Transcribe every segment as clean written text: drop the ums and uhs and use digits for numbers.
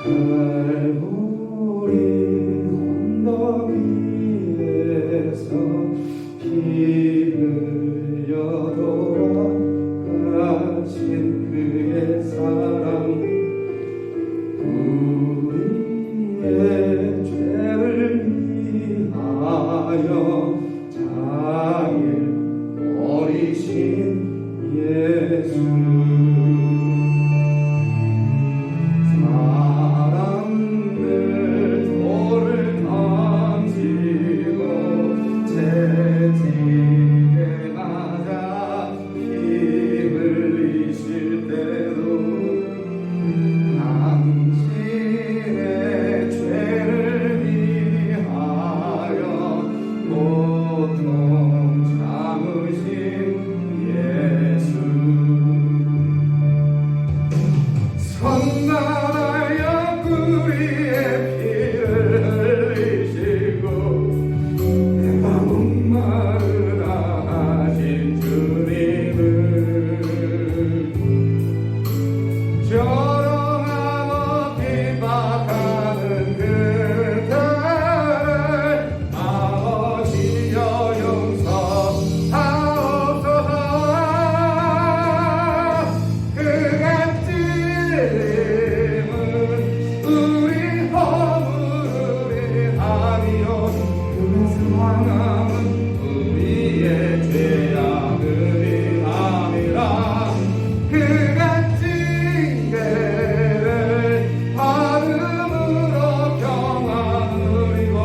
갈보리 언덕 위에서 피 흘려 돌아가신 그의 사랑, 우리의 죄를 위하여 자기를 버리신 예수. 사람들 돌을 던지고 채찍에 맞아 피 흘리실 때도 당신의 죄를 위하여 고통 참으신 예수. 성만하여 우리의 피를 흘리시고 내가 목마르다 하신 주님은 조롱하고 핍박하는 그들을 아버지여 용서하옵소서. 그같이 우리 허물을 아니요 그 상함은 우리의 죄악을 인함이라. 그같이 징계를 받음으로 평안 누리고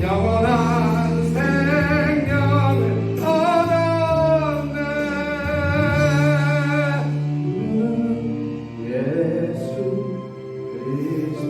영원한 생명을 얻었네. 예수 그리스도.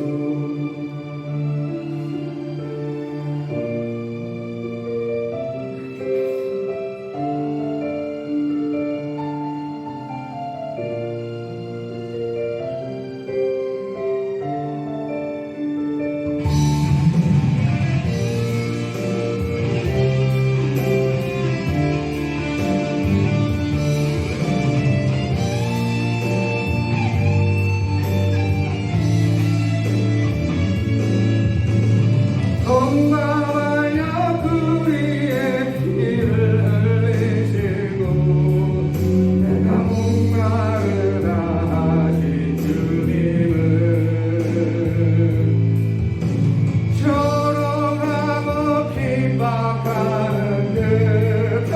성만하여 우리의 피를 흘리시고 내가 목마르다 하신 주님은 조롱하고 핍박하는 그들을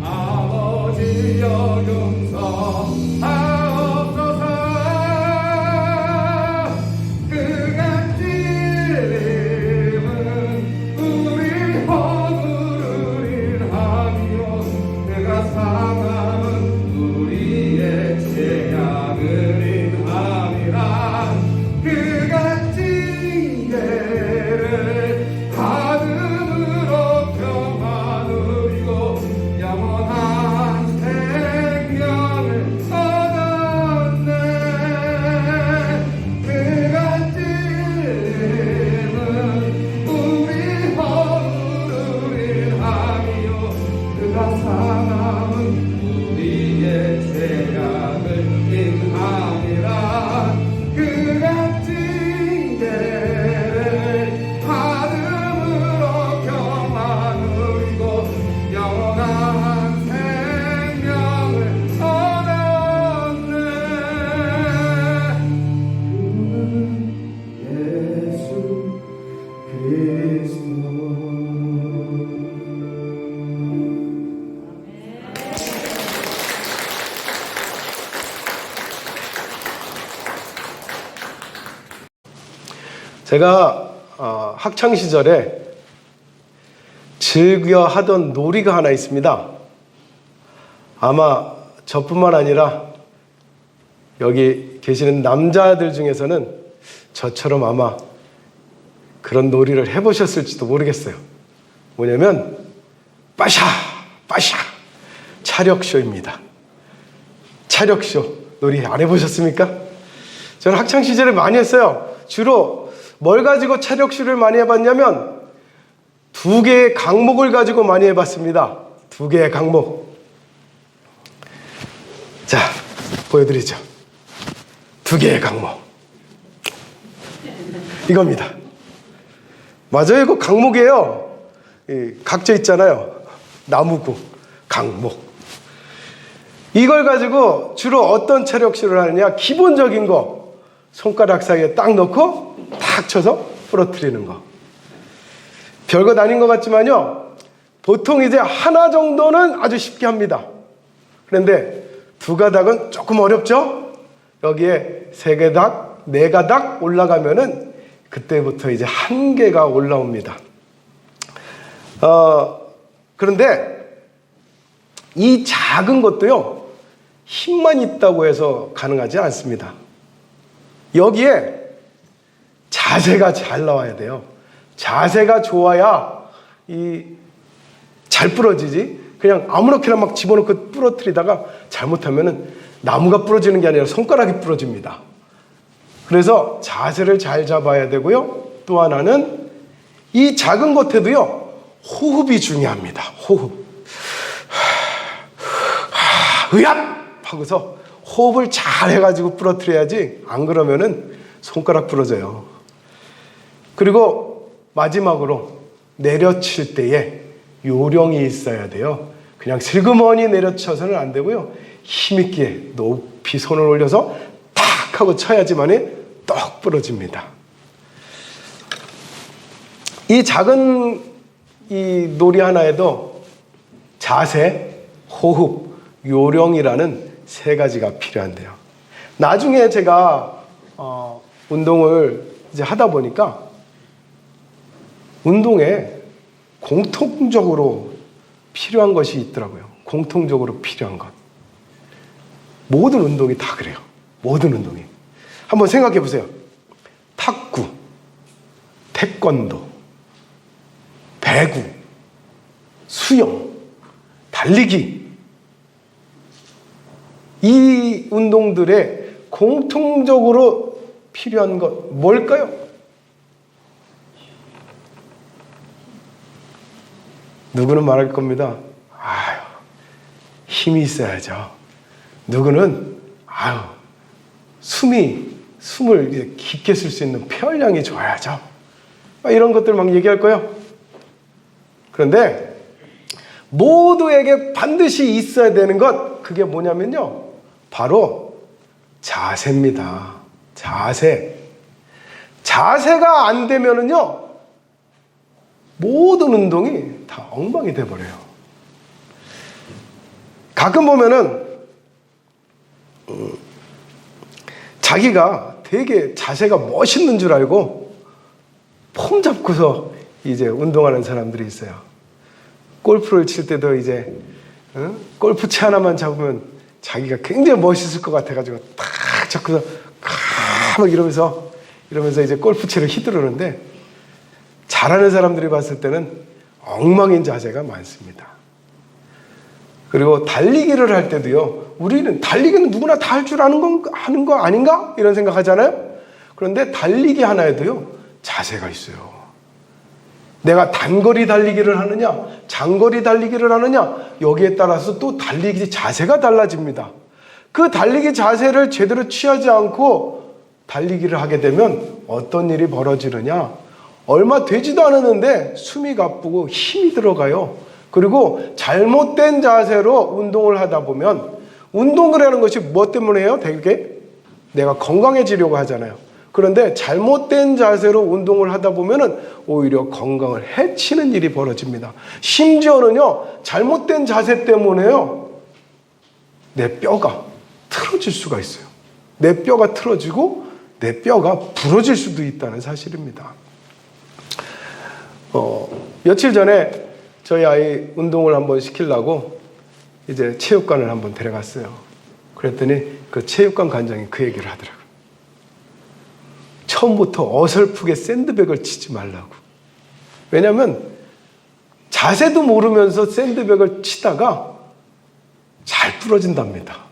아버지여 용서하옵소서. 그같이 우리 허물을 인하며 내가 상함은 우리의 죄악을 인함이라. 그같이 징계를 받음으로 평안 누리고 영원한 생명을 얻었네. 그같이 우리 허물을 인하며 그가 상함은 우리의 죄악을 인함이라. 그같이 징계를 받음으로 평안 누리고 영원한 생명을 얻었네. 그는 예수 그리스도. 제가 학창 시절에 즐겨 하던 놀이가 하나 있습니다. 아마 저뿐만 아니라 여기 계시는 남자들 중에서는 저처럼 아마 그런 놀이를 해보셨을지도 모르겠어요. 뭐냐면 빠샤 빠샤 차력쇼입니다. 차력쇼 놀이 안 해보셨습니까? 저는 학창 시절에 많이 했어요. 주로 뭘 가지고 차력쇼를 많이 해봤냐면 두 개의 강목을 가지고 많이 해봤습니다. 두 개의 강목. 자, 보여드리죠. 두 개의 강목. 이겁니다. 맞아요. 이거 강목이에요. 이 각져 있잖아요. 나무구, 강목. 이걸 가지고 주로 어떤 체력시를 하느냐? 기본적인 거 손가락 사이에 딱 넣고 탁 쳐서 부러뜨리는 거. 별것 아닌 것 같지만요, 보통 이제 하나 정도는 아주 쉽게 합니다. 그런데 두 가닥은 조금 어렵죠? 여기에 세 가닥, 네 가닥 올라가면은 그때부터 이제 한계가 올라옵니다. 그런데 이 작은 것도요, 힘만 있다고 해서 가능하지 않습니다. 여기에 자세가 잘 나와야 돼요. 자세가 좋아야 잘 부러지지. 그냥 아무렇게나 막 집어넣고 부러뜨리다가 잘못하면은 나무가 부러지는 게 아니라 손가락이 부러집니다. 그래서 자세를 잘 잡아야 되고요. 또 하나는 이 작은 것에도요, 호흡이 중요합니다. 호흡. 으압! 하고서 호흡을 잘 해가지고 부러뜨려야지, 안 그러면은 손가락 부러져요. 그리고 마지막으로 내려칠 때에 요령이 있어야 돼요. 그냥 슬그머니 내려쳐서는 안 되고요. 힘있게 높이 손을 올려서 탁 하고 쳐야지만이 떡 부러집니다. 이 작은 이 놀이 하나에도 자세, 호흡, 요령이라는 세 가지가 필요한데요. 나중에 제가 운동을 이제 하다 보니까 운동에 공통적으로 필요한 것이 있더라고요. 공통적으로 필요한 것. 모든 운동이 다 그래요. 모든 운동이. 한번 생각해 보세요. 탁구, 태권도, 배구, 수영, 달리기. 이 운동들의 공통적으로 필요한 것 뭘까요? 누구는 말할 겁니다. 아유, 힘이 있어야죠. 누구는 숨을 이제 깊게 쓸 수 있는 폐활량이 좋아야죠. 이런 것들 막 얘기할 거예요. 그런데 모두에게 반드시 있어야 되는 것, 그게 뭐냐면요, 바로 자세입니다. 자세. 자세가 안 되면은요, 모든 운동이 다 엉망이 돼버려요. 가끔 보면은 자기가 되게 자세가 멋있는 줄 알고 폼 잡고서 이제 운동하는 사람들이 있어요. 골프를 칠 때도 이제 골프채 하나만 잡으면 자기가 굉장히 멋있을 것 같아가지고 탁 잡고서 막 이러면서 이제 골프채를 휘두르는데, 잘하는 사람들이 봤을 때는 엉망인 자세가 많습니다. 그리고 달리기를 할 때도요, 우리는 달리기는 누구나 다 할 줄 하는 거 아닌가? 이런 생각하잖아요. 그런데 달리기 하나에도요, 자세가 있어요. 내가 단거리 달리기를 하느냐, 장거리 달리기를 하느냐, 여기에 따라서 또 달리기 자세가 달라집니다. 그 달리기 자세를 제대로 취하지 않고 달리기를 하게 되면 어떤 일이 벌어지느냐, 얼마 되지도 않았는데 숨이 가쁘고 힘이 들어가요. 그리고 잘못된 자세로 운동을 하다 보면, 운동을 하는 것이 뭐 때문에 해요? 되게 내가 건강해지려고 하잖아요. 그런데 잘못된 자세로 운동을 하다 보면은 오히려 건강을 해치는 일이 벌어집니다. 심지어는요, 잘못된 자세 때문에요, 내 뼈가 틀어질 수가 있어요. 내 뼈가 틀어지고 내 뼈가 부러질 수도 있다는 사실입니다. 며칠 전에 저희 아이 운동을 한번 시키려고 이제 체육관을 한번 데려갔어요. 그랬더니 그 체육관 관장이 그 얘기를 하더라고요. 처음부터 어설프게 샌드백을 치지 말라고. 왜냐하면 자세도 모르면서 샌드백을 치다가 잘 부러진답니다.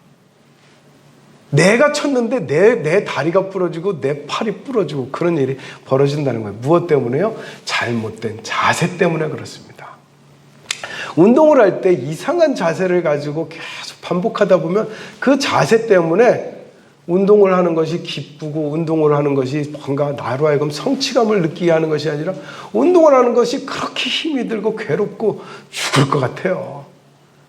내가 쳤는데 내 다리가 부러지고 내 팔이 부러지고 그런 일이 벌어진다는 거예요. 무엇 때문에요? 잘못된 자세 때문에 그렇습니다. 운동을 할 때 이상한 자세를 가지고 계속 반복하다 보면 그 자세 때문에 운동을 하는 것이 기쁘고 운동을 하는 것이 뭔가 나로 하여금 성취감을 느끼게 하는 것이 아니라 운동을 하는 것이 그렇게 힘이 들고 괴롭고 죽을 것 같아요.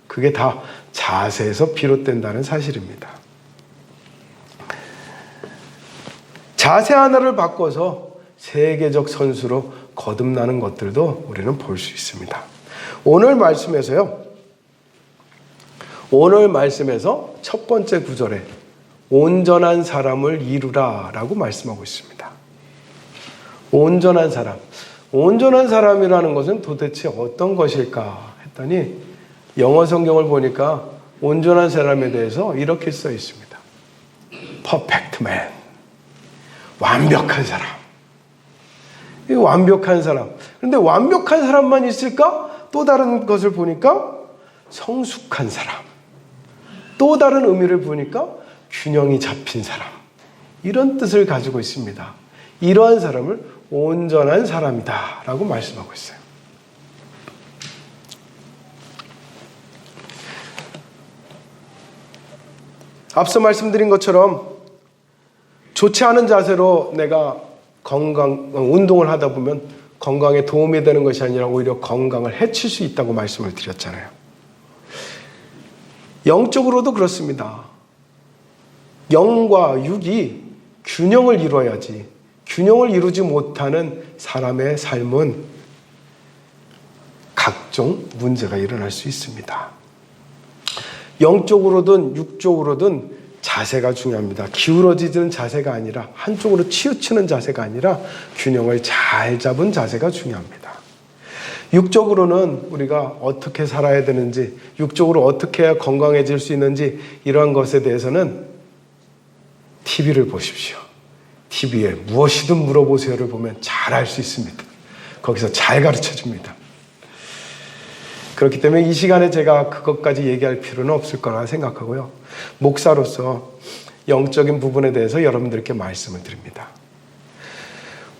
그게 다 자세에서 비롯된다는 사실입니다. 자세 하나를 바꿔서 세계적 선수로 거듭나는 것들도 우리는 볼 수 있습니다. 오늘 말씀에서 첫 번째 구절에 온전한 사람을 이루라 라고 말씀하고 있습니다. 온전한 사람. 온전한 사람이라는 것은 도대체 어떤 것일까 했더니 영어 성경을 보니까 온전한 사람에 대해서 이렇게 써 있습니다. Perfect man. 완벽한 사람. 이 완벽한 사람. 그런데 완벽한 사람만 있을까? 또 다른 것을 보니까 성숙한 사람. 또 다른 의미를 보니까 균형이 잡힌 사람. 이런 뜻을 가지고 있습니다. 이러한 사람을 온전한 사람이다 라고 말씀하고 있어요. 앞서 말씀드린 것처럼 좋지 않은 자세로 내가 운동을 하다 보면 건강에 도움이 되는 것이 아니라 오히려 건강을 해칠 수 있다고 말씀을 드렸잖아요. 영적으로도 그렇습니다. 영과 육이 균형을 이루어야지, 균형을 이루지 못하는 사람의 삶은 각종 문제가 일어날 수 있습니다. 영적으로든 육적으로든 자세가 중요합니다. 기울어지는 자세가 아니라, 한쪽으로 치우치는 자세가 아니라 균형을 잘 잡은 자세가 중요합니다. 육적으로는 우리가 어떻게 살아야 되는지, 육적으로 어떻게 해야 건강해질 수 있는지, 이러한 것에 대해서는 TV를 보십시오. TV에 무엇이든 물어보세요를 보면 잘 알 수 있습니다. 거기서 잘 가르쳐 줍니다. 그렇기 때문에 이 시간에 제가 그것까지 얘기할 필요는 없을 거라 생각하고요. 목사로서 영적인 부분에 대해서 여러분들께 말씀을 드립니다.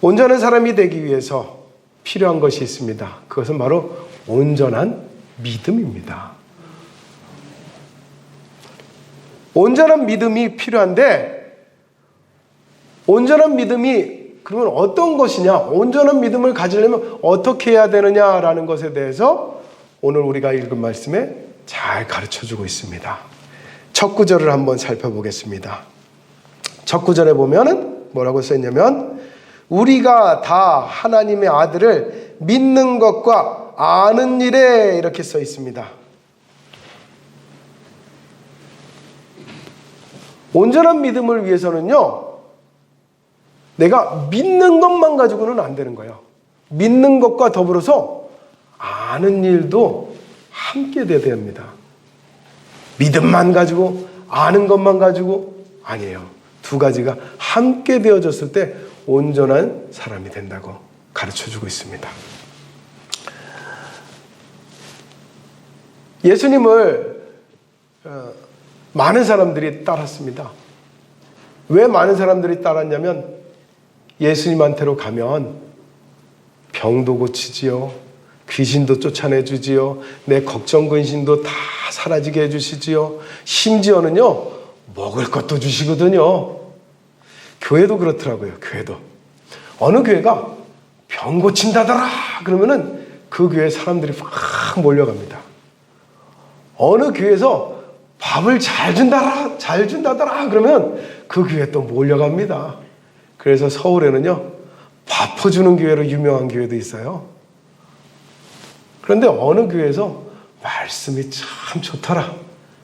온전한 사람이 되기 위해서 필요한 것이 있습니다. 그것은 바로 온전한 믿음입니다. 온전한 믿음이 필요한데, 온전한 믿음이 그러면 어떤 것이냐, 온전한 믿음을 가지려면 어떻게 해야 되느냐라는 것에 대해서 오늘 우리가 읽은 말씀에 잘 가르쳐주고 있습니다. 첫 구절을 한번 살펴보겠습니다. 첫 구절에 보면 뭐라고 써있냐면, 우리가 다 하나님의 아들을 믿는 것과 아는 일에, 이렇게 써 있습니다. 온전한 믿음을 위해서는요, 내가 믿는 것만 가지고는 안 되는 거예요. 믿는 것과 더불어서 아는 일도 함께 돼야 됩니다. 믿음만 가지고, 아는 것만 가지고 아니에요. 두 가지가 함께 되어졌을 때 온전한 사람이 된다고 가르쳐주고 있습니다. 예수님을 많은 사람들이 따랐습니다. 왜 많은 사람들이 따랐냐면, 예수님한테로 가면 병도 고치지요, 귀신도 쫓아내주지요, 내 걱정 근심도 다 사라지게 해주시지요, 심지어는요 먹을 것도 주시거든요. 교회도 그렇더라고요. 교회도 어느 교회가 병 고친다더라 그러면은 그 교회 사람들이 막 몰려갑니다. 어느 교회에서 밥을 잘 준다더라 그러면 그 교회 또 몰려갑니다. 그래서 서울에는요 밥 퍼주는 교회로 유명한 교회도 있어요. 그런데 어느 교회에서 말씀이 참 좋더라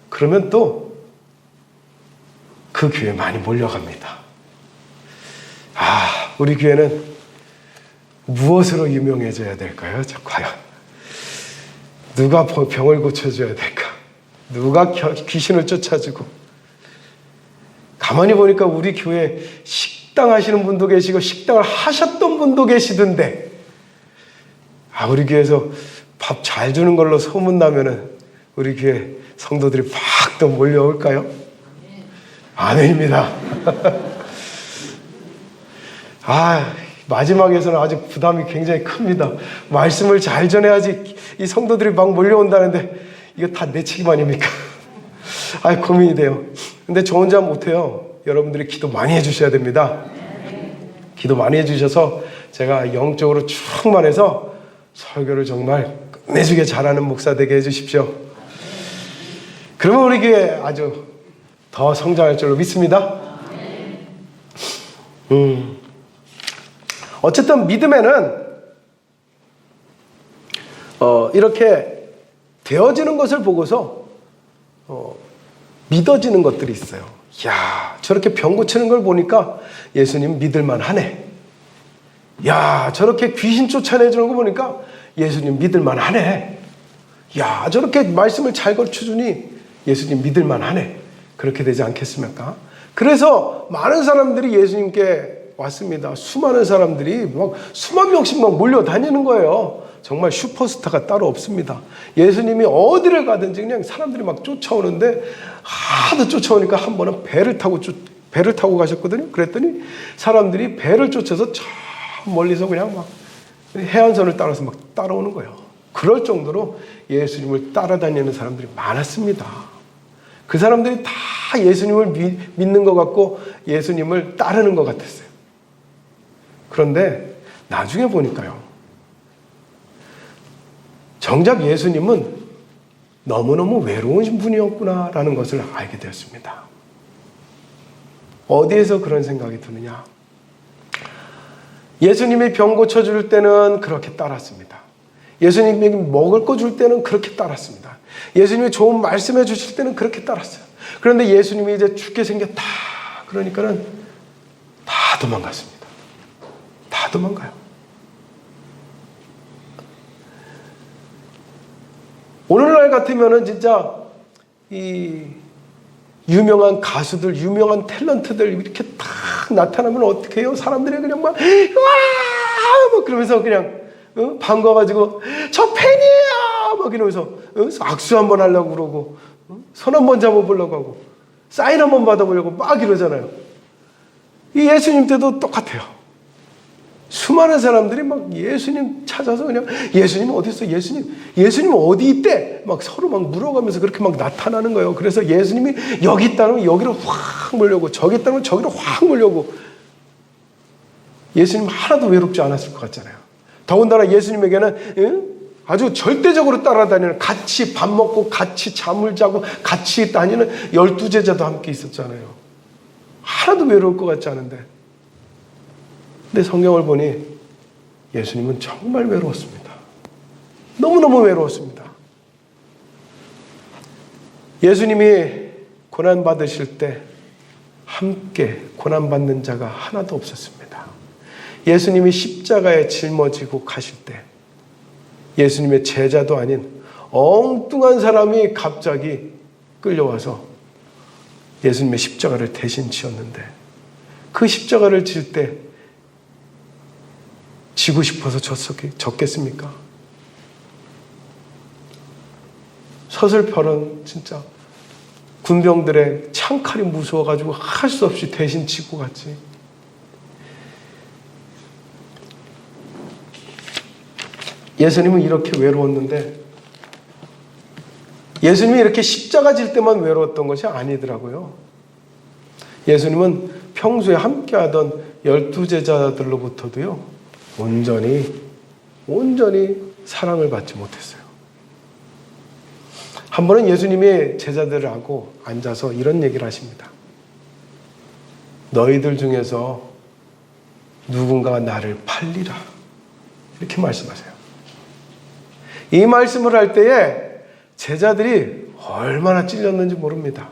그러면 또 그 교회 많이 몰려갑니다. 우리 교회는 무엇으로 유명해져야 될까요? 과연 누가 병을 고쳐줘야 될까? 누가 귀신을 쫓아주고? 가만히 보니까 우리 교회 식당 하시는 분도 계시고 식당을 하셨던 분도 계시던데, 우리 교회에서 밥 잘 주는 걸로 소문나면은 우리 교회 성도들이 막 또 몰려올까요? 아멘입니다. 마지막에서는 아주 부담이 굉장히 큽니다. 말씀을 잘 전해야지 이 성도들이 막 몰려온다는데 이거 다 내 책임 아닙니까? 고민이 돼요. 근데 저 혼자 못해요. 여러분들이 기도 많이 해주셔야 됩니다. 기도 많이 해주셔서 제가 영적으로 충만해서 설교를 정말 끝내주게 잘하는 목사 되게 해주십시오. 그러면 우리 교회 아주 더 성장할 줄로 믿습니다. 어쨌든 믿음에는 이렇게 되어지는 것을 보고서 믿어지는 것들이 있어요. 야, 저렇게 병 고치는 걸 보니까 예수님 믿을만 하네. 야, 저렇게 귀신 쫓아내주는 거 보니까 예수님 믿을만 하네. 야, 저렇게 말씀을 잘 가르쳐주니 예수님 믿을만 하네. 그렇게 되지 않겠습니까? 그래서 많은 사람들이 예수님께 왔습니다. 수많은 사람들이 막 수만 명씩 막 몰려다니는 거예요. 정말 슈퍼스타가 따로 없습니다. 예수님이 어디를 가든지 그냥 사람들이 막 쫓아오는데 하도 쫓아오니까 한 번은 배를 타고 가셨거든요. 그랬더니 사람들이 배를 쫓아서 저 멀리서 그냥 막 해안선을 따라서 막 따라오는 거예요. 그럴 정도로 예수님을 따라다니는 사람들이 많았습니다. 그 사람들이 다 예수님을 믿는 것 같고 예수님을 따르는 것 같았어요. 그런데 나중에 보니까요, 정작 예수님은 너무너무 외로운 분이었구나라는 것을 알게 되었습니다. 어디에서 그런 생각이 드느냐? 예수님이 병 고쳐줄 때는 그렇게 따랐습니다. 예수님이 먹을 거 줄 때는 그렇게 따랐습니다. 예수님이 좋은 말씀해 주실 때는 그렇게 따랐어요. 그런데 예수님이 이제 죽게 생겼다 그러니까는 다 도망갔습니다. 다 도망가요. 오늘날 같으면은 진짜 이 유명한 가수들, 유명한 탤런트들 이렇게 딱 나타나면 어떻게 해요? 사람들이 그냥 막, 와! 막 그러면서 그냥, 반가워가지고, 저 팬이에요! 막 이러면서, 악수 한번 하려고 그러고, 손 한번 잡아보려고 하고, 사인 한번 받아보려고 막 이러잖아요. 이 예수님 때도 똑같아요. 수많은 사람들이 막 예수님 찾아서 그냥 예수님 어디 있어? 예수님 어디 있대? 막 서로 막 물어가면서 그렇게 막 나타나는 거예요. 그래서 예수님이 여기 있다면 여기로 확 몰려고, 저기 있다면 저기로 확 몰려고. 예수님 하나도 외롭지 않았을 것 같잖아요. 더군다나 예수님에게는 아주 절대적으로 따라다니는, 같이 밥 먹고 같이 잠을 자고 같이 다니는 12제자도 함께 있었잖아요. 하나도 외로울 것 같지 않은데. 근데 성경을 보니 예수님은 정말 외로웠습니다. 너무너무 외로웠습니다. 예수님이 고난받으실 때 함께 고난받는 자가 하나도 없었습니다. 예수님이 십자가에 짊어지고 가실 때 예수님의 제자도 아닌 엉뚱한 사람이 갑자기 끌려와서 예수님의 십자가를 대신 지었는데, 그 십자가를 질 때 지고 싶어서 졌겠습니까? 서슬퍼런 진짜 군병들의 창칼이 무서워가지고 할 수 없이 대신 지고 갔지. 예수님은 이렇게 외로웠는데 예수님이 이렇게 십자가 질 때만 외로웠던 것이 아니더라고요. 예수님은 평소에 함께하던 12제자들로부터도요 온전히 사랑을 받지 못했어요. 한 번은 예수님이 제자들하고 앉아서 이런 얘기를 하십니다. 너희들 중에서 누군가가 나를 팔리라. 이렇게 말씀하세요. 이 말씀을 할 때에 제자들이 얼마나 찔렸는지 모릅니다.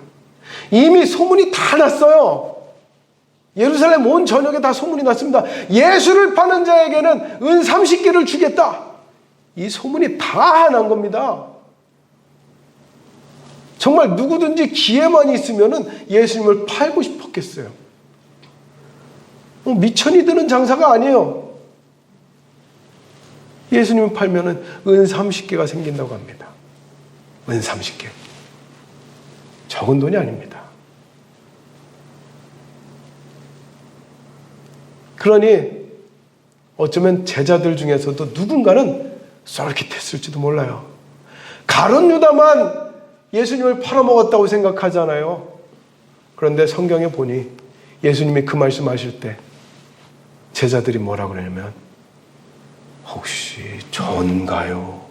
이미 소문이 다 났어요. 예루살렘 온 전역에 다 소문이 났습니다. 예수를 파는 자에게는 은 30개를 주겠다. 이 소문이 다 난 겁니다. 정말 누구든지 기회만 있으면 예수님을 팔고 싶었겠어요. 미천이 드는 장사가 아니에요. 예수님을 팔면 은 30개가 생긴다고 합니다. 은 30개. 적은 돈이 아닙니다. 그러니 어쩌면 제자들 중에서도 누군가는 쏠깃했을지도 몰라요. 가룟 유다만 예수님을 팔아먹었다고 생각하잖아요. 그런데 성경에 보니 예수님이 그 말씀하실 때 제자들이 뭐라고 그러냐면 혹시 전가요?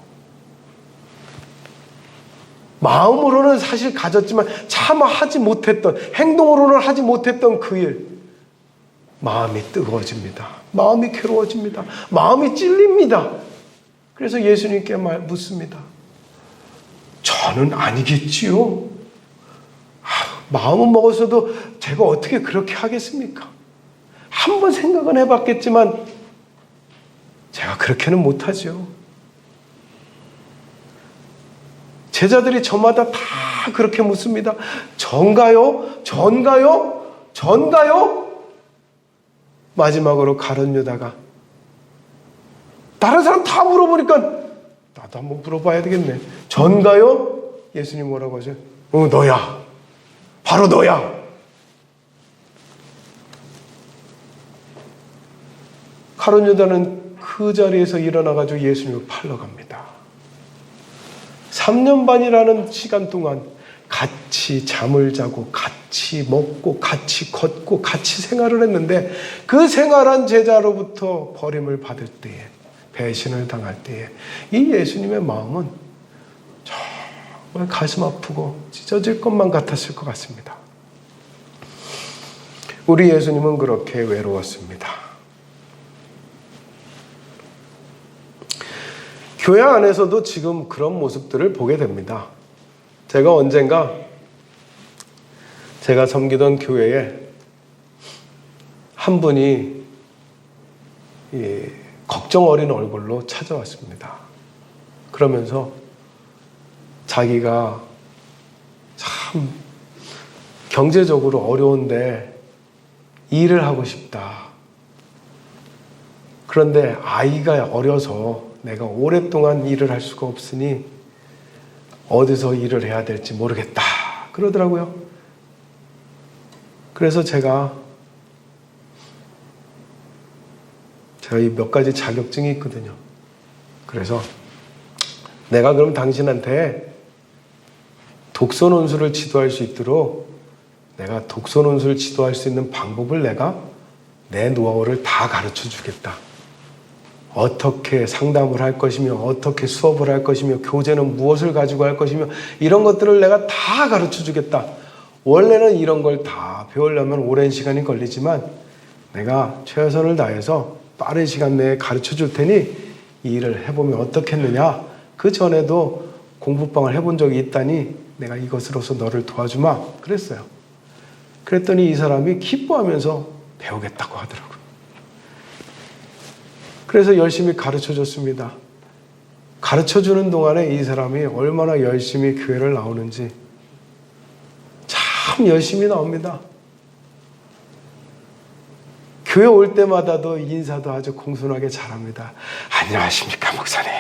마음으로는 사실 가졌지만 차마 하지 못했던, 행동으로는 하지 못했던 그 일, 마음이 뜨거워집니다. 마음이 괴로워집니다. 마음이 찔립니다. 그래서 예수님께 묻습니다. 저는 아니겠지요? 마음은 먹었어도 제가 어떻게 그렇게 하겠습니까? 한번 생각은 해봤겠지만 제가 그렇게는 못하죠. 제자들이 저마다 다 그렇게 묻습니다. 전가요? 전가요? 전가요? 마지막으로 가룟 유다가 다른 사람 다 물어보니까 나도 한번 물어봐야 되겠네. 전가요? 예수님 뭐라고 하세요? 너야. 바로 너야. 가룟 유다는 그 자리에서 일어나가지고 예수님을 팔러 갑니다. 3년 반이라는 시간 동안 같이 잠을 자고 같이 먹고 같이 걷고 같이 생활을 했는데 그 생활한 제자로부터 버림을 받을 때에, 배신을 당할 때에 이 예수님의 마음은 정말 가슴 아프고 찢어질 것만 같았을 것 같습니다. 우리 예수님은 그렇게 외로웠습니다. 교회 안에서도 지금 그런 모습들을 보게 됩니다. 제가 언젠가 제가 섬기던 교회에 한 분이 걱정 어린 얼굴로 찾아왔습니다. 그러면서 자기가 참 경제적으로 어려운데 일을 하고 싶다. 그런데 아이가 어려서 내가 오랫동안 일을 할 수가 없으니 어디서 일을 해야 될지 모르겠다 그러더라고요. 그래서 제가 이 몇 가지 자격증이 있거든요. 그래서 내가 그럼 당신한테 독서 논술을 지도할 수 있도록 내가 독서 논술을 지도할 수 있는 방법을 내가 내 노하우를 다 가르쳐 주겠다. 어떻게 상담을 할 것이며 어떻게 수업을 할 것이며 교재는 무엇을 가지고 할 것이며 이런 것들을 내가 다 가르쳐 주겠다. 원래는 이런 걸 다 배우려면 오랜 시간이 걸리지만 내가 최선을 다해서 빠른 시간 내에 가르쳐 줄 테니 이 일을 해보면 어떻겠느냐. 그 전에도 공부방을 해본 적이 있다니 내가 이것으로서 너를 도와주마 그랬어요. 그랬더니 이 사람이 기뻐하면서 배우겠다고 하더라고요. 그래서 열심히 가르쳐 줬습니다. 가르쳐 주는 동안에 이 사람이 얼마나 열심히 교회를 나오는지 참 열심히 나옵니다. 교회 올 때마다도 인사도 아주 공손하게 잘합니다. 안녕하십니까 목사님.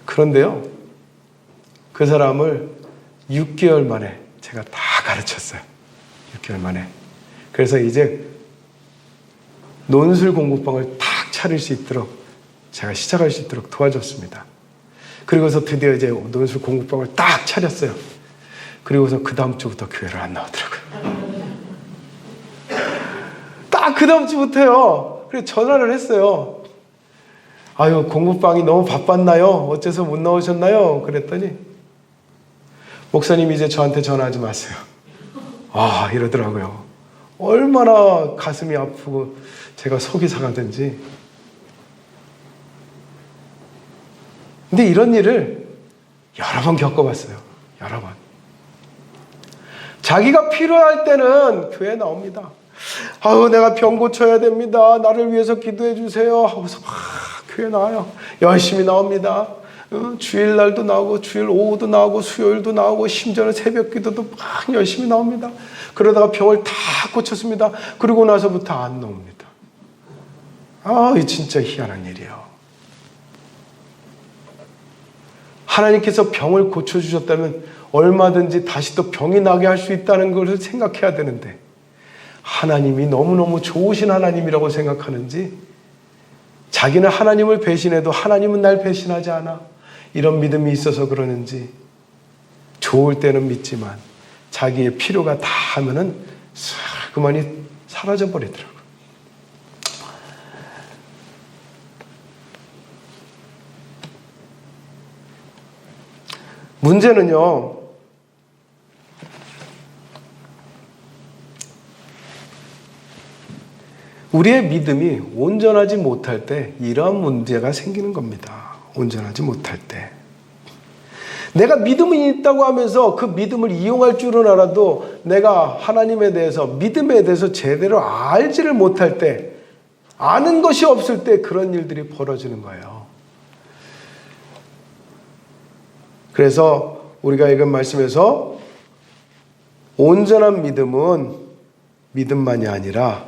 그런데요, 그 사람을 6개월 만에 제가 다 가르쳤어요. 6개월 만에. 그래서 이제 논술 공부방을 탁 차릴 수 있도록 제가 시작할 수 있도록 도와줬습니다. 그리고서 드디어 이제 논술 공부방을 딱 차렸어요. 그리고서 그 다음 주부터 교회를 안 나오더라고요. 딱 그 다음 주부터요. 그래서 전화를 했어요. 아유, 공부방이 너무 바빴나요? 어째서 못 나오셨나요? 그랬더니 목사님 이제 저한테 전화하지 마세요. 아, 이러더라고요. 얼마나 가슴이 아프고 제가 속이 상하든지. 근데 이런 일을 여러 번 겪어봤어요. 여러 번. 자기가 필요할 때는 교회에 나옵니다. 아유, 내가 병 고쳐야 됩니다. 나를 위해서 기도해 주세요. 하고서 막 교회 나와요. 열심히 나옵니다. 주일날도 나오고 주일 오후도 나오고 수요일도 나오고 심지어는 새벽 기도도 막 열심히 나옵니다. 그러다가 병을 다 고쳤습니다. 그러고 나서부터 안 나옵니다. 아, 이 진짜 희한한 일이에요. 하나님께서 병을 고쳐주셨다면 얼마든지 다시 또 병이 나게 할 수 있다는 것을 생각해야 되는데 하나님이 너무너무 좋으신 하나님이라고 생각하는지 자기는 하나님을 배신해도 하나님은 날 배신하지 않아 이런 믿음이 있어서 그러는지 좋을 때는 믿지만 자기의 필요가 다 하면은 싹 그만이 사라져 버리더라고요. 문제는요, 우리의 믿음이 온전하지 못할 때 이러한 문제가 생기는 겁니다. 온전하지 못할 때. 내가 믿음이 있다고 하면서 그 믿음을 이용할 줄은 알아도 내가 하나님에 대해서, 믿음에 대해서 제대로 알지를 못할 때, 아는 것이 없을 때 그런 일들이 벌어지는 거예요. 그래서 우리가 읽은 말씀에서 온전한 믿음은 믿음만이 아니라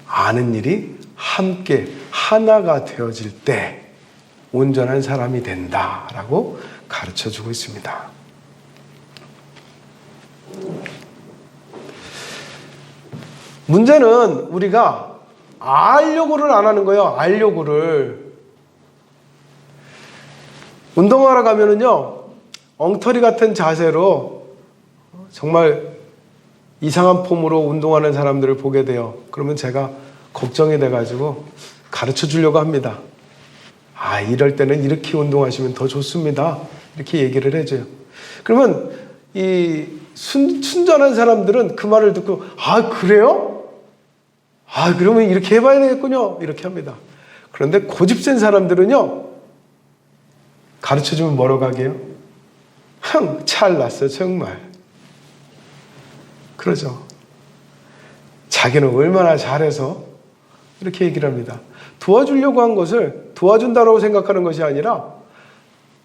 아는 일이 함께 하나가 되어질 때 온전한 사람이 된다라고 가르쳐주고 있습니다. 문제는 우리가 알려고를 안 하는 거예요. 알려고를. 운동하러 가면은요, 엉터리 같은 자세로 정말 이상한 폼으로 운동하는 사람들을 보게 돼요. 그러면 제가 걱정이 돼가지고 가르쳐 주려고 합니다. 아, 이럴 때는 이렇게 운동하시면 더 좋습니다. 이렇게 얘기를 해줘요. 그러면 이 순전한 사람들은 그 말을 듣고, 아, 그래요? 아, 그러면 이렇게 해봐야 되겠군요. 이렇게 합니다. 그런데 고집센 사람들은요, 가르쳐 주면 뭐라고 하게요? 흥, 찰났어, 정말. 그러죠. 자기는 얼마나 잘해서 이렇게 얘기를 합니다. 도와주려고 한 것을 도와준다고 생각하는 것이 아니라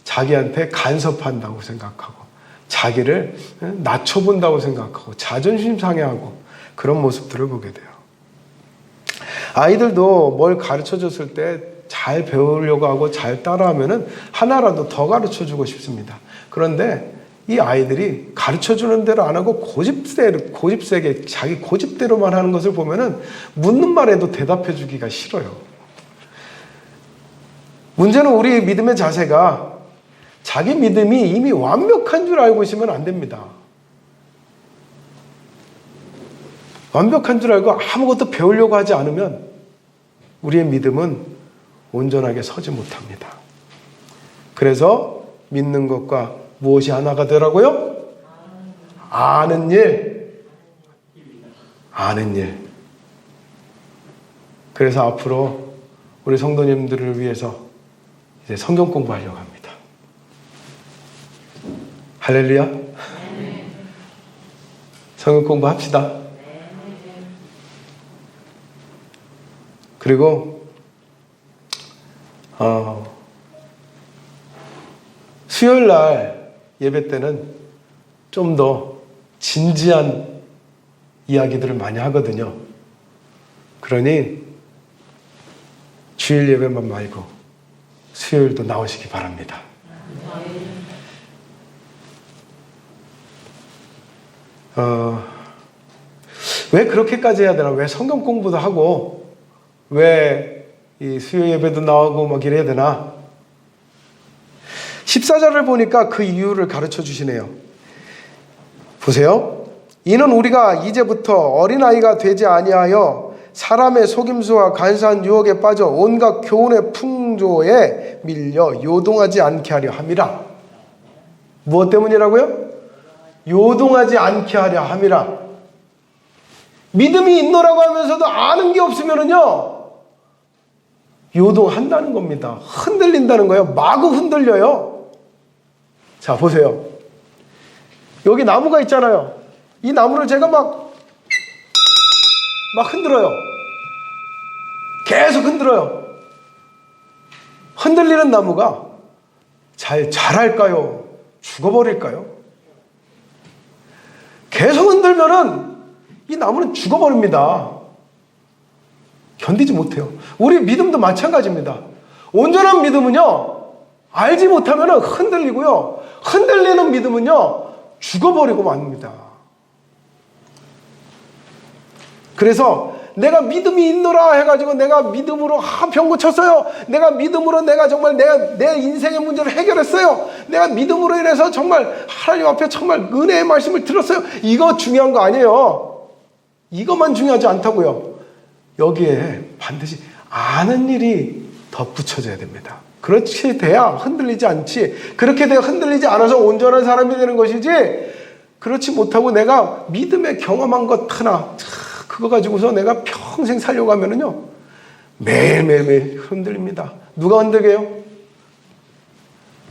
자기한테 간섭한다고 생각하고 자기를 낮춰본다고 생각하고 자존심 상해하고 그런 모습들을 보게 돼요. 아이들도 뭘 가르쳐줬을 때 잘 배우려고 하고 잘 따라하면은 하나라도 더 가르쳐주고 싶습니다. 그런데 이 아이들이 가르쳐주는 대로 안 하고 고집세게 자기 고집대로만 하는 것을 보면은 묻는 말에도 대답해주기가 싫어요. 문제는 우리의 믿음의 자세가 자기 믿음이 이미 완벽한 줄 알고 있으면 안 됩니다. 완벽한 줄 알고 아무것도 배우려고 하지 않으면 우리의 믿음은 온전하게 서지 못합니다. 그래서 믿는 것과 무엇이 하나가 되라고요? 아는 일. 아는 일. 그래서 앞으로 우리 성도님들을 위해서 이제 성경 공부하려고 합니다. 할렐루야. 성경 공부합시다. 그리고 수요일 날 예배 때는 좀 더 진지한 이야기들을 많이 하거든요. 그러니 주일 예배만 말고 수요일도 나오시기 바랍니다. 왜 그렇게까지 해야 되나? 왜 성경 공부도 하고 왜 이 수요 예배도 나오고 막 이래야 되나? 14절을 보니까 그 이유를 가르쳐 주시네요. 보세요. 이는 우리가 이제부터 어린아이가 되지 아니하여 사람의 속임수와 간사한 유혹에 빠져 온갖 교훈의 풍조에 밀려 요동하지 않게 하려 함이라. 무엇 때문이라고요? 요동하지 않게 하려 함이라. 믿음이 있노라고 하면서도 아는 게 없으면은요, 요동한다는 겁니다. 흔들린다는 거예요. 마구 흔들려요. 자, 보세요. 여기 나무가 있잖아요. 이 나무를 제가 막 흔들어요. 계속 흔들어요. 흔들리는 나무가 잘 자랄까요? 죽어버릴까요? 계속 흔들면은 이 나무는 죽어버립니다. 견디지 못해요. 우리 믿음도 마찬가지입니다. 온전한 믿음은요, 알지 못하면 흔들리고요, 흔들리는 믿음은요, 죽어버리고 맙니다. 그래서 내가 믿음이 있노라 해가지고 내가 믿음으로 병고 쳤어요. 내가 믿음으로 내가 정말 내 인생의 문제를 해결했어요. 내가 믿음으로 인해서 정말 하나님 앞에 정말 은혜의 말씀을 들었어요. 이거 중요한 거 아니에요. 이것만 중요하지 않다고요. 여기에 반드시 아는 일이 덧붙여져야 됩니다. 그렇게 돼야 흔들리지 않지. 그렇게 돼야 흔들리지 않아서 온전한 사람이 되는 것이지, 그렇지 못하고 내가 믿음에 경험한 것 하나 그거 가지고서 내가 평생 살려고 하면은요, 매일매일 흔들립니다. 누가 흔들게 해요?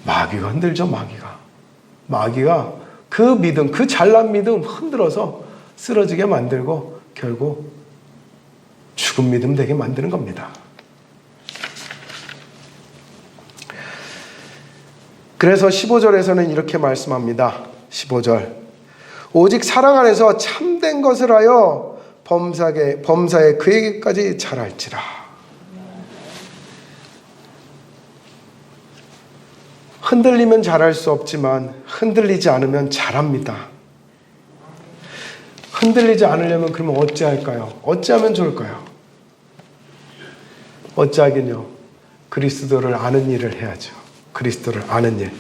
마귀가 흔들죠. 마귀가 그 믿음, 그 잘난 믿음 흔들어서 쓰러지게 만들고 결국 죽은 믿음 되게 만드는 겁니다. 그래서 15절에서는 이렇게 말씀합니다. 15절. 오직 사랑 안에서 참된 것을 하여 범사에 그에게까지 잘할지라. 흔들리면 잘할 수 없지만 흔들리지 않으면 잘합니다. 흔들리지 않으려면 그러면 어찌할까요? 어찌하면 좋을까요? 어찌하긴요, 그리스도를 아는 일을 해야죠. 그리스도를 아는 일.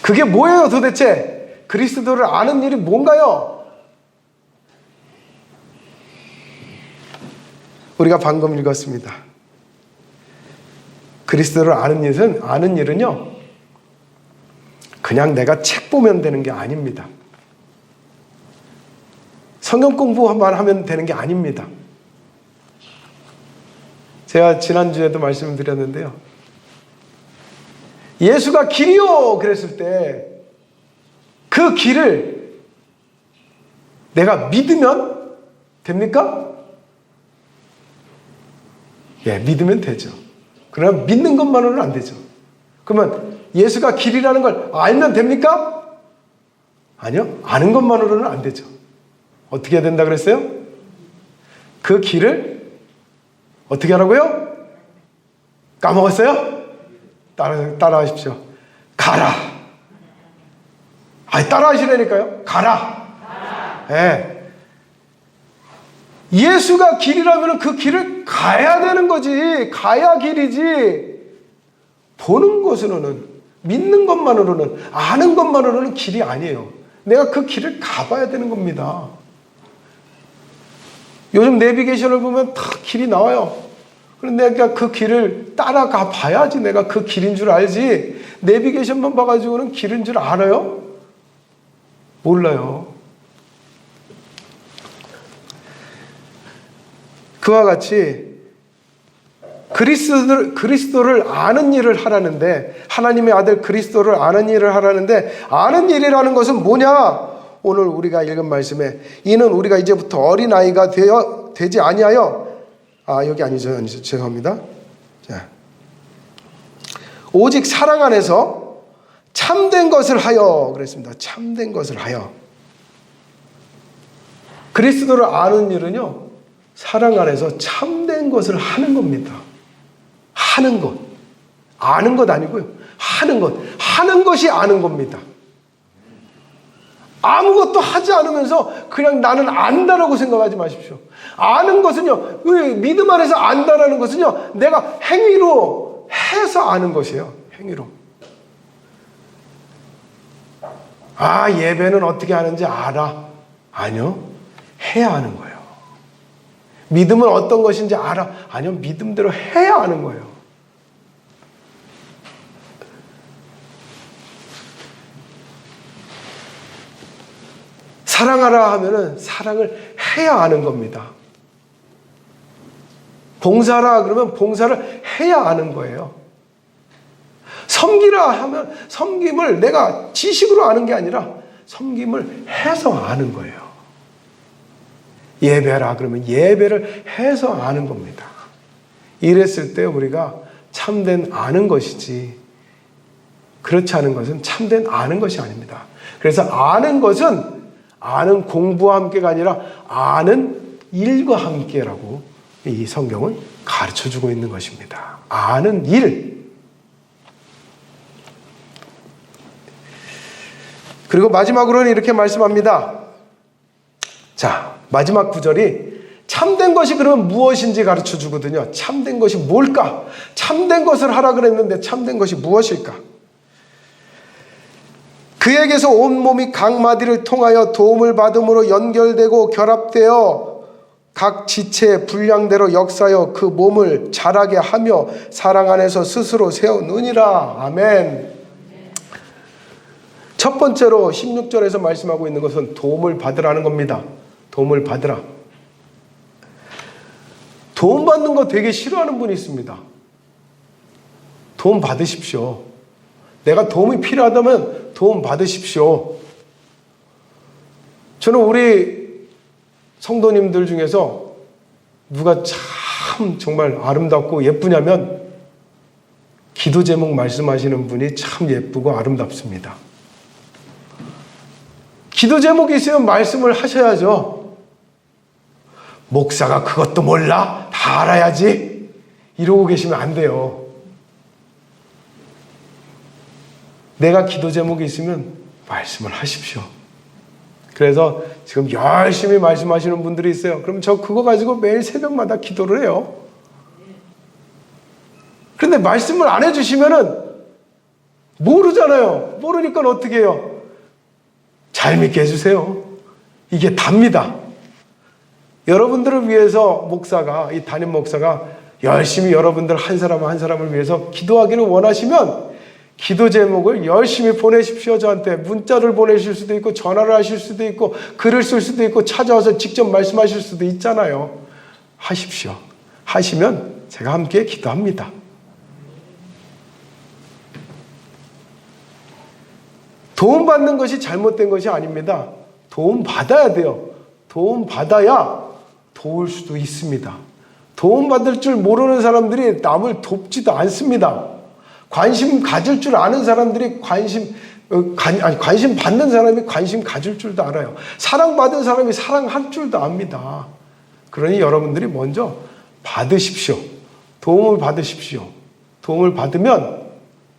그게 뭐예요 도대체? 그리스도를 아는 일이 뭔가요? 우리가 방금 읽었습니다. 그리스도를 아는 일은요, 그냥 내가 책 보면 되는 게 아닙니다. 성경 공부만 하면 되는 게 아닙니다. 제가 지난주에도 말씀드렸는데요. 예수가 길이요 그랬을 때 그 길을 내가 믿으면 됩니까? 예, 믿으면 되죠. 그러나 믿는 것만으로는 안 되죠. 그러면 예수가 길이라는 걸 알면 됩니까? 아니요. 아는 것만으로는 안 되죠. 어떻게 해야 된다 그랬어요? 그 길을 어떻게 하라고요? 까먹었어요? 따라하십시오. 가라. 따라하시라니까요. 가라. 예. 예수가 길이라면 그 길을 가야 되는 거지. 가야 길이지. 보는 것으로는, 믿는 것만으로는, 아는 것만으로는 길이 아니에요. 내가 그 길을 가봐야 되는 겁니다. 요즘 내비게이션을 보면 다 길이 나와요. 그런데 내가 그 길을 따라가 봐야지 내가 그 길인 줄 알지. 내비게이션만 봐가지고는 길인 줄 알아요? 몰라요. 그와 같이 그리스도를 아는 일을 하라는데, 하나님의 아들 그리스도를 아는 일을 하라는데, 아는 일이라는 것은 뭐냐? 오늘 우리가 읽은 말씀에, 이는 우리가 이제부터 어린아이가 되지 아니하여, 여기 아니죠. 죄송합니다. 자, 오직 사랑 안에서 참된 것을 하여 그랬습니다. 참된 것을 하여. 그리스도를 아는 일은요, 사랑 안에서 참된 것을 하는 겁니다. 하는 것. 아는 것 아니고요. 하는 것. 하는 것이 아는 겁니다. 아무것도 하지 않으면서 그냥 나는 안다라고 생각하지 마십시오. 아는 것은요, 믿음 안에서 안다라는 것은요, 내가 행위로 해서 아는 것이에요. 행위로. 예배는 어떻게 하는지 알아? 아니요. 해야 하는 거예요. 믿음은 어떤 것인지 알아? 아니요. 믿음대로 해야 하는 거예요. 사랑하라 하면은 사랑을 해야 하는 겁니다. 봉사하라 그러면 봉사를 해야 하는 거예요. 섬기라 하면 섬김을 내가 지식으로 아는 게 아니라 섬김을 해서 아는 거예요. 예배하라 그러면 예배를 해서 아는 겁니다. 이랬을 때 우리가 참된 아는 것이지, 그렇지 않은 것은 참된 아는 것이 아닙니다. 그래서 아는 것은 아는 공부와 함께가 아니라 아는 일과 함께라고 이 성경은 가르쳐주고 있는 것입니다. 아는 일. 그리고 마지막으로는 이렇게 말씀합니다. 자, 마지막 구절이 참된 것이 그러면 무엇인지 가르쳐 주거든요. 참된 것이 뭘까? 참된 것을 하라 그랬는데 참된 것이 무엇일까? 그에게서 온몸이 각 마디를 통하여 도움을 받음으로 연결되고 결합되어 각 지체의 분량대로 역사하여 그 몸을 자라게 하며 사랑 안에서 스스로 세우느니라. 아멘. 첫 번째로 16절에서 말씀하고 있는 것은 도움을 받으라는 겁니다. 도움을 받으라. 도움 받는 거 되게 싫어하는 분이 있습니다. 도움 받으십시오. 내가 도움이 필요하다면 도움 받으십시오. 저는 우리 성도님들 중에서 누가 참 정말 아름답고 예쁘냐면 기도 제목 말씀하시는 분이 참 예쁘고 아름답습니다. 기도 제목이 있으면 말씀을 하셔야죠. 목사가 그것도 몰라? 다 알아야지. 이러고 계시면 안 돼요. 내가 기도 제목이 있으면 말씀을 하십시오. 그래서 지금 열심히 말씀하시는 분들이 있어요. 그럼 저 그거 가지고 매일 새벽마다 기도를 해요. 그런데 말씀을 안 해주시면은 모르잖아요. 모르니까 어떻게 해요? 잘 믿게 해주세요. 이게 답니다. 여러분들을 위해서 목사가, 이 담임 목사가 열심히 여러분들 한 사람 한 사람을 위해서 기도하기를 원하시면 기도 제목을 열심히 보내십시오. 저한테 문자를 보내실 수도 있고 전화를 하실 수도 있고 글을 쓸 수도 있고 찾아와서 직접 말씀하실 수도 있잖아요. 하십시오. 하시면 제가 함께 기도합니다. 도움받는 것이 잘못된 것이 아닙니다. 도움받아야 돼요. 도움받아야 도울 수도 있습니다. 도움받을 줄 모르는 사람들이 남을 돕지도 않습니다. 관심 가질 줄 아는 사람들이 관심 받는 사람이 관심 가질 줄도 알아요. 사랑받은 사람이 사랑할 줄도 압니다. 그러니 여러분들이 먼저 받으십시오. 도움을 받으십시오. 도움을 받으면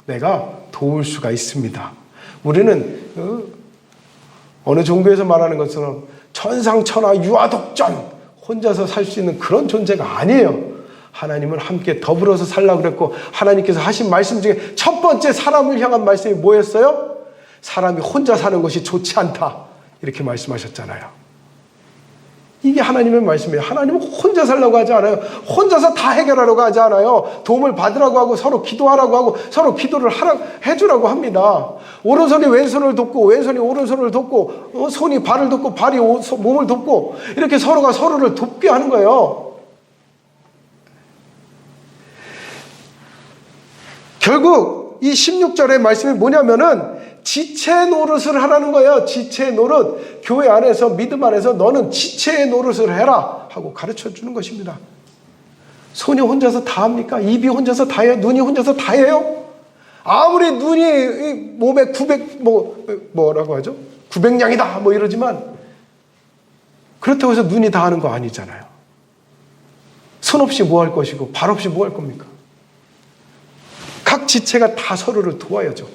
내가 도울 수가 있습니다. 우리는 어느 종교에서 말하는 것처럼 천상천하 유아독전 혼자서 살 수 있는 그런 존재가 아니에요. 하나님은 함께 더불어서 살라고 그랬고 하나님께서 하신 말씀 중에 첫 번째 사람을 향한 말씀이 뭐였어요? 사람이 혼자 사는 것이 좋지 않다. 이렇게 말씀하셨잖아요. 이게 하나님의 말씀이에요. 하나님은 혼자 살라고 하지 않아요. 혼자서 다 해결하려고 하지 않아요. 도움을 받으라고 하고 서로 기도하라고 하고 서로 기도를 해주라고 합니다. 오른손이 왼손을 돕고 왼손이 오른손을 돕고 손이 발을 돕고 발이 몸을 돕고 이렇게 서로가 서로를 돕게 하는 거예요. 결국 이 16절의 말씀이 뭐냐면은 지체 노릇을 하라는 거예요. 지체 노릇. 교회 안에서 믿음 안에서 너는 지체의 노릇을 해라 하고 가르쳐 주는 것입니다. 손이 혼자서 다 합니까? 입이 혼자서 다 해요? 눈이 혼자서 다 해요? 아무리 눈이 몸에 900냥이다 뭐 이러지만 그렇다고 해서 눈이 다 하는 거 아니잖아요. 손 없이 뭐 할 것이고 발 없이 뭐 할 겁니까? 각 지체가 다 서로를 도와야죠.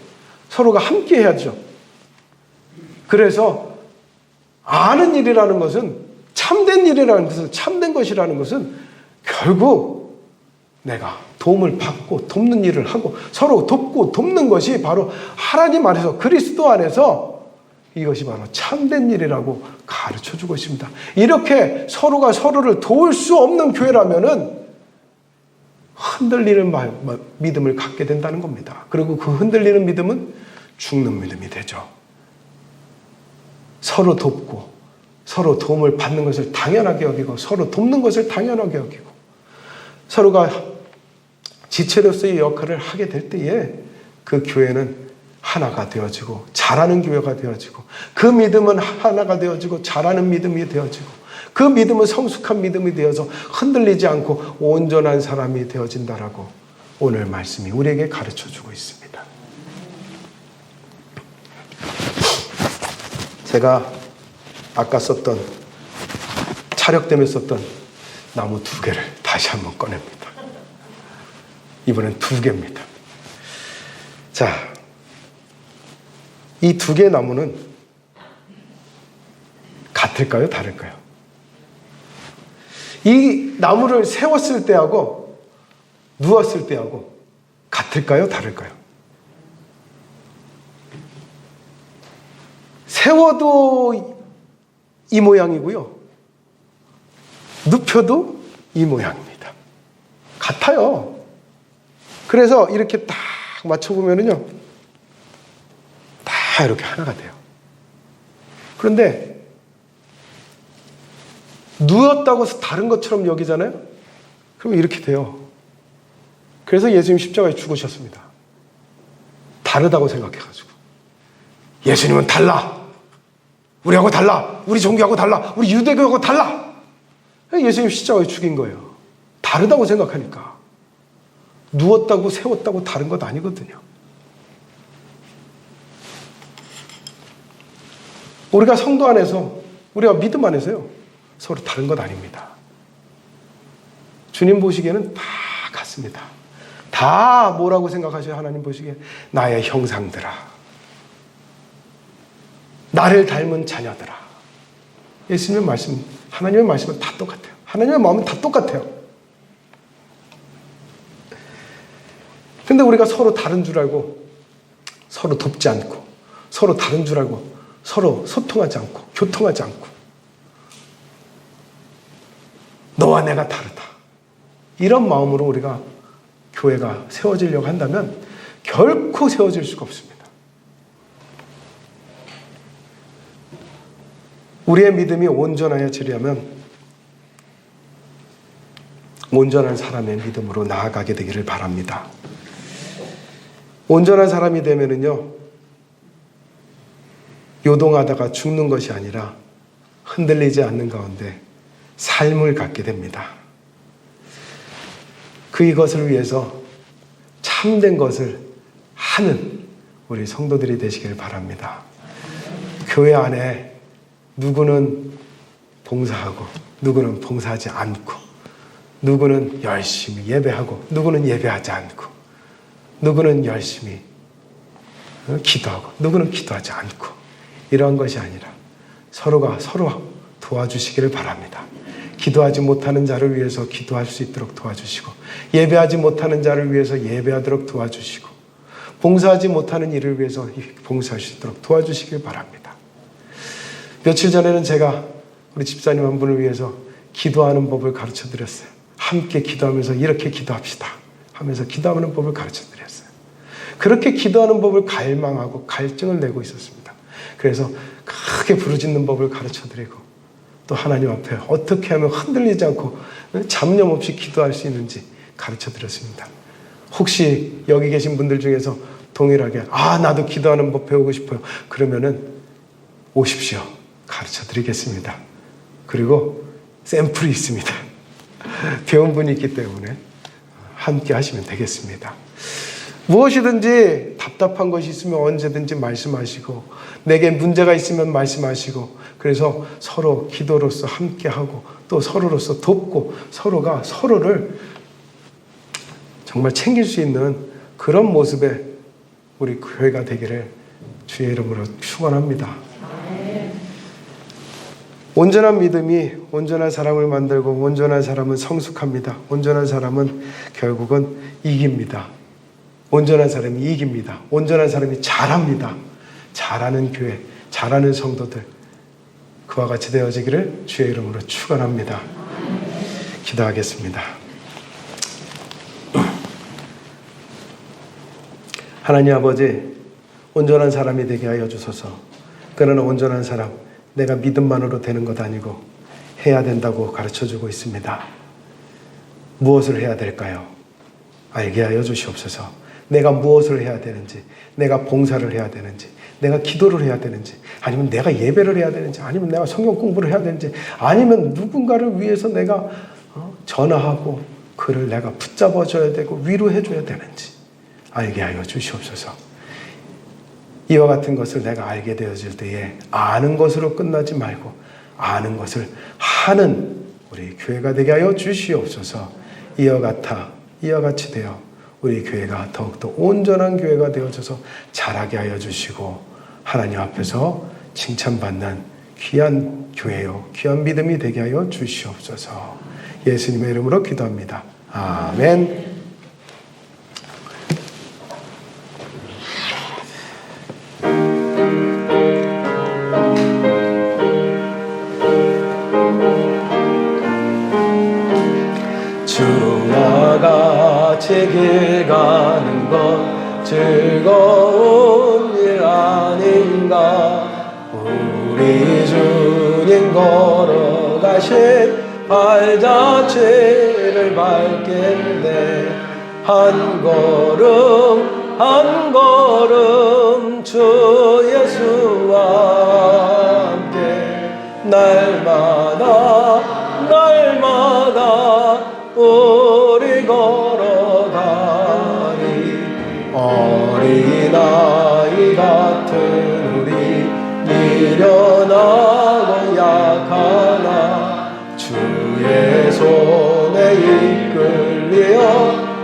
서로가 함께 해야죠. 그래서 아는 일이라는 것은 참된 일이라는 것은 참된 것이라는 것은 결국 내가 도움을 받고 돕는 일을 하고 서로 돕고 돕는 것이 바로 하나님 안에서 그리스도 안에서 이것이 바로 참된 일이라고 가르쳐주고 있습니다. 이렇게 서로가 서로를 도울 수 없는 교회라면은 흔들리는 믿음을 갖게 된다는 겁니다. 그리고 그 흔들리는 믿음은 죽는 믿음이 되죠. 서로 돕고 서로 도움을 받는 것을 당연하게 여기고 서로 돕는 것을 당연하게 여기고 서로가 지체로서의 역할을 하게 될 때에 그 교회는 하나가 되어지고 자라는 교회가 되어지고 그 믿음은 하나가 되어지고 자라는 믿음이 되어지고 그 믿음은 성숙한 믿음이 되어서 흔들리지 않고 온전한 사람이 되어진다라고 오늘 말씀이 우리에게 가르쳐주고 있습니다. 제가 아까 썼던 차력 때문에 썼던 나무 2개를 다시 한번 꺼냅니다. 이번엔 2개입니다. 자, 이 2개의 나무는 같을까요? 다를까요? 이 나무를 세웠을 때하고 누웠을 때하고 같을까요? 다를까요? 세워도 이 모양이고요. 눕혀도 이 모양입니다. 같아요. 그래서 이렇게 딱 맞춰보면은요, 다 이렇게 하나가 돼요. 그런데 누웠다고 해서 다른 것처럼 여기잖아요? 그러면 이렇게 돼요. 그래서 예수님 십자가에 죽으셨습니다. 다르다고 생각해가지고. 예수님은 달라. 우리하고 달라. 우리 종교하고 달라. 우리 유대교하고 달라. 예수님 십자가에 죽인 거예요. 다르다고 생각하니까. 누웠다고 세웠다고 다른 것 아니거든요. 우리가 성도 안에서, 우리가 믿음 안에서요, 서로 다른 것 아닙니다. 주님 보시기에는 다 같습니다. 다 뭐라고 생각하셔요? 하나님 보시기에 나의 형상들아, 나를 닮은 자녀들아. 예수님의 말씀, 하나님의 말씀은 다 똑같아요. 하나님의 마음은 다 똑같아요. 근데 우리가 서로 다른 줄 알고, 서로 돕지 않고, 서로 다른 줄 알고, 서로 소통하지 않고, 교통하지 않고, 너와 내가 다르다, 이런 마음으로 우리가 교회가 세워지려고 한다면 결코 세워질 수가 없습니다. 우리의 믿음이 온전하여지려면 온전한 사람의 믿음으로 나아가게 되기를 바랍니다. 온전한 사람이 되면은요, 요동하다가 죽는 것이 아니라 흔들리지 않는 가운데 삶을 갖게 됩니다. 이것을 위해서 참된 것을 하는 우리 성도들이 되시길 바랍니다. 교회 안에 누구는 봉사하고, 누구는 봉사하지 않고, 누구는 열심히 예배하고, 누구는 예배하지 않고, 누구는 열심히 기도하고, 누구는 기도하지 않고, 이러한 것이 아니라 서로가 서로 도와주시기를 바랍니다. 기도하지 못하는 자를 위해서 기도할 수 있도록 도와주시고, 예배하지 못하는 자를 위해서 예배하도록 도와주시고, 봉사하지 못하는 일을 위해서 봉사할 수 있도록 도와주시길 바랍니다. 며칠 전에는 제가 우리 집사님 한 분을 위해서 기도하는 법을 가르쳐 드렸어요. 함께 기도하면서 이렇게 기도합시다 하면서 기도하는 법을 가르쳐 드렸어요. 그렇게 기도하는 법을 갈망하고 갈증을 내고 있었습니다. 그래서 크게 부르짖는 법을 가르쳐 드리고, 또 하나님 앞에 어떻게 하면 흔들리지 않고 잡념 없이 기도할 수 있는지 가르쳐 드렸습니다. 혹시 여기 계신 분들 중에서 동일하게 나도 기도하는 법 배우고 싶어요, 그러면은 오십시오. 가르쳐 드리겠습니다. 그리고 샘플이 있습니다. 배운 분이 있기 때문에 함께 하시면 되겠습니다. 무엇이든지 답답한 것이 있으면 언제든지 말씀하시고, 내게 문제가 있으면 말씀하시고, 그래서 서로 기도로서 함께하고, 또 서로로서 돕고, 서로가 서로를 정말 챙길 수 있는 그런 모습의 우리 교회가 되기를 주의 이름으로 축원합니다. 온전한 믿음이 온전한 사람을 만들고, 온전한 사람은 성숙합니다. 온전한 사람은 결국은 이깁니다. 온전한 사람이 이깁니다. 온전한 사람이 잘합니다. 잘하는 교회, 잘하는 성도들, 그와 같이 되어지기를 주의 이름으로 축원합니다. 기도하겠습니다. 하나님 아버지, 온전한 사람이 되게 하여 주소서. 그러나 온전한 사람, 내가 믿음만으로 되는 것 아니고 해야 된다고 가르쳐주고 있습니다. 무엇을 해야 될까요? 알게 하여 주시옵소서. 내가 무엇을 해야 되는지, 내가 봉사를 해야 되는지, 내가 기도를 해야 되는지, 아니면 내가 예배를 해야 되는지, 아니면 내가 성경 공부를 해야 되는지, 아니면 누군가를 위해서 내가 전화하고 그를 내가 붙잡아줘야 되고 위로해줘야 되는지 알게 하여 주시옵소서. 이와 같은 것을 내가 알게 되어질 때에 아는 것으로 끝나지 말고 아는 것을 하는 우리 교회가 되게 하여 주시옵소서. 이와 같이 되어 우리 교회가 더욱더 온전한 교회가 되어져서 자라게 하여 주시고, 하나님 앞에서 칭찬받는 귀한 교회요, 귀한 믿음이 되게 하여 주시옵소서. 예수님의 이름으로 기도합니다. 아멘. 주와 같이 길 가는 것 즐거운 일 아닌가. 우리 주님 걸어가신 발자취를 밟겠네. 한 걸음 한 걸음 주 예수와 함께 날마다 날마다 우리 걸어가리. 어린아이 같은 우리 미련하고 약하나 주의 손에 이끌리어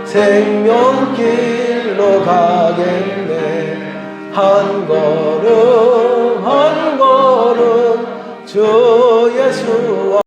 생명길로 가겠네. 한 걸음 한 걸음 주 예수와